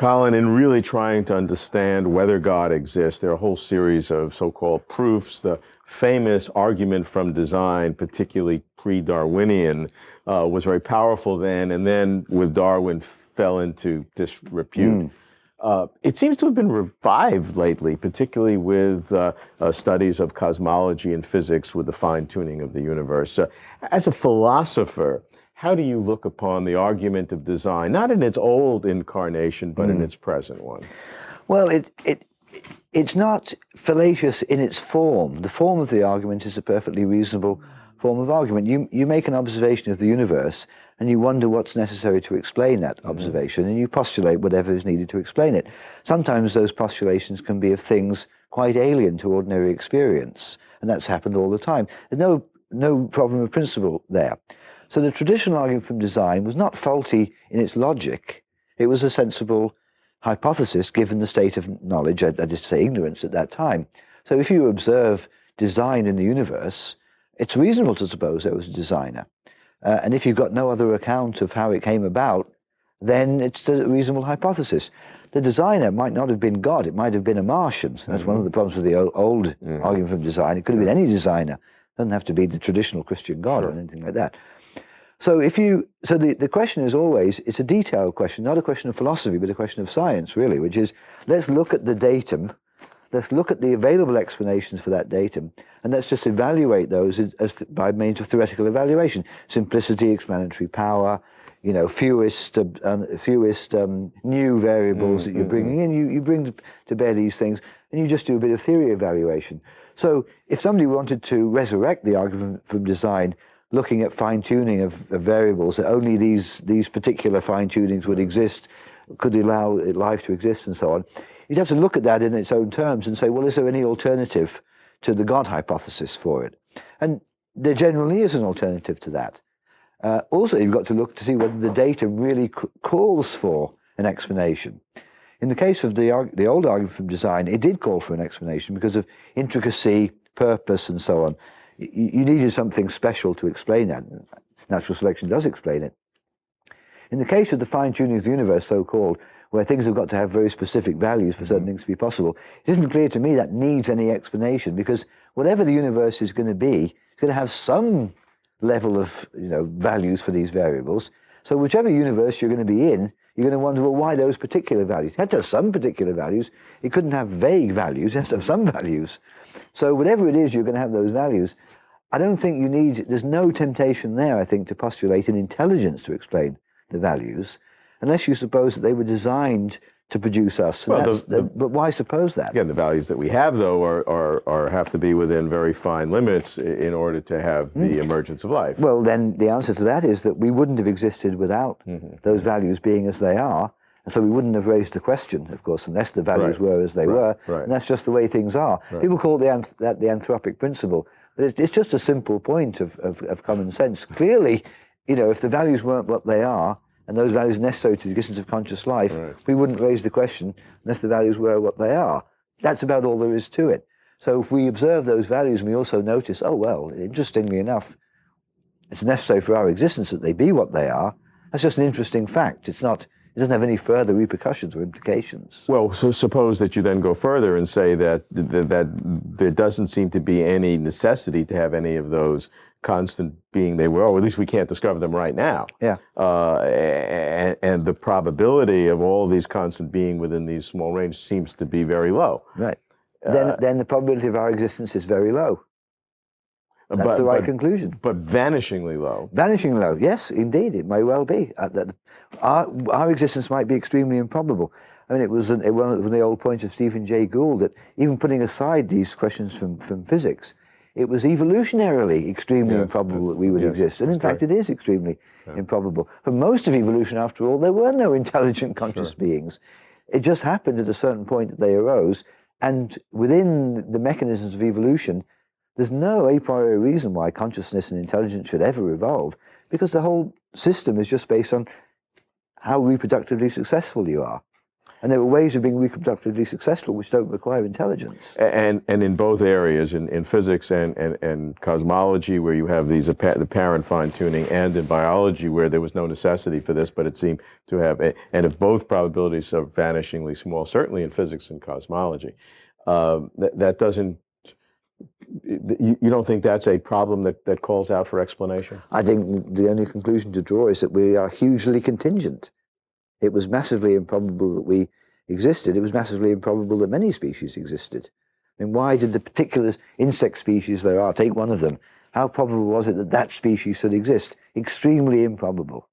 Colin, in really trying to understand whether God exists, there are a whole series of so-called proofs. The famous argument from design, particularly pre-Darwinian, was very powerful then, and then with Darwin fell into disrepute. It seems to have been revived lately, particularly with studies of cosmology and physics with the fine-tuning of the universe. As a philosopher, how do you look upon the argument of design, not in its old incarnation, but in its present one? Well, it's not fallacious in its form. The form of the argument is a perfectly reasonable form of argument. You make an observation of the universe, and you wonder what's necessary to explain that observation, and you postulate whatever is needed to explain it. Sometimes those postulations can be of things quite alien to ordinary experience, and that's happened all the time. There's no problem of principle there. So the traditional argument from design was not faulty in its logic. It was a sensible hypothesis given the state of knowledge, that is to say ignorance at that time. So if you observe design in the universe, it's reasonable to suppose there was a designer. And if you've got no other account of how it came about, then it's a reasonable hypothesis. The designer might not have been God, it might have been a Martian. That's one of the problems with the old argument from design. It could have been any designer. It doesn't have to be the traditional Christian God or anything like that. So the question is always, it's a detailed question, not a question of philosophy, but a question of science, really, which is, let's look at the datum, let's look at the available explanations for that datum, and let's just evaluate those by means of theoretical evaluation. Simplicity, explanatory power, fewest new variables that you're bringing in. You bring to bear these things, and you just do a bit of theory evaluation. So if somebody wanted to resurrect the argument from design, looking at fine-tuning of variables, that only these particular fine-tunings would exist, could allow life to exist and so on, you'd have to look at that in its own terms and say, well, is there any alternative to the God hypothesis for it? And there generally is an alternative to that. Also, you've got to look to see whether the data really calls for an explanation. In the case of the old argument from design, it did call for an explanation because of intricacy, purpose, and so on. You needed something special to explain that. Natural selection does explain it. In the case of the fine-tuning of the universe, so-called, where things have got to have very specific values for certain things to be possible, it isn't clear to me that needs any explanation, because whatever the universe is going to be, it's going to have some level of values for these variables. So whichever universe you're going to be in, you're going to wonder, well, why those particular values? It has to have some particular values. It couldn't have vague values. It has to have some values. So whatever it is, you're going to have those values. I don't think there's no temptation there, I think, to postulate an intelligence to explain the values, unless you suppose that they were designed to produce us. Well, but why suppose that? Again, the values that we have, though, have to be within very fine limits in order to have the emergence of life. Well, then the answer to that is that we wouldn't have existed without those values being as they are. And so we wouldn't have raised the question, of course, unless the values were as they were. And that's just the way things are. People call that the anthropic principle. But it's just a simple point of common sense. Clearly, if the values weren't what they are, and those values are necessary to the existence of conscious life, we wouldn't raise the question unless the values were what they are. That's about all there is to it. So if we observe those values and we also notice, oh, well, interestingly enough, it's necessary for our existence that they be what they are, that's just an interesting fact. It doesn't have any further repercussions or implications. Well, so suppose that you then go further and say that there doesn't seem to be any necessity to have any of those constant being they were, or at least we can't discover them right now. Yeah. And the probability of all these constant being within these small range seems to be very low. Right. Then the probability of our existence is very low. That's the right conclusion. But vanishingly low. Vanishingly low, yes, indeed, it may well be. Our existence might be extremely improbable. I mean, it was one of the old points of Stephen Jay Gould that even putting aside these questions from physics, it was evolutionarily extremely improbable that we would exist. And in fact, it is extremely improbable. For most of evolution, after all, there were no intelligent conscious beings. It just happened at a certain point that they arose. And within the mechanisms of evolution, there's no a priori reason why consciousness and intelligence should ever evolve, because the whole system is just based on how reproductively successful you are. And there are ways of being reproductively successful which don't require intelligence. And in both areas, in physics and cosmology, where you have these apparent fine-tuning, and in biology, where there was no necessity for this, but it seemed to have, and if both probabilities are vanishingly small, certainly in physics and cosmology, that doesn't, you don't think that's a problem that calls out for explanation? I think the only conclusion to draw is that we are hugely contingent. It was massively improbable that we existed. It was massively improbable that many species existed. I mean, why did the particular insect species there are, take one of them, how probable was it that that species should exist? Extremely improbable.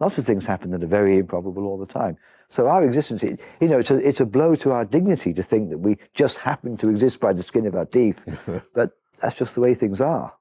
Lots of things happen that are very improbable all the time. So our existence, it's a blow to our dignity to think that we just happen to exist by the skin of our teeth. But that's just the way things are.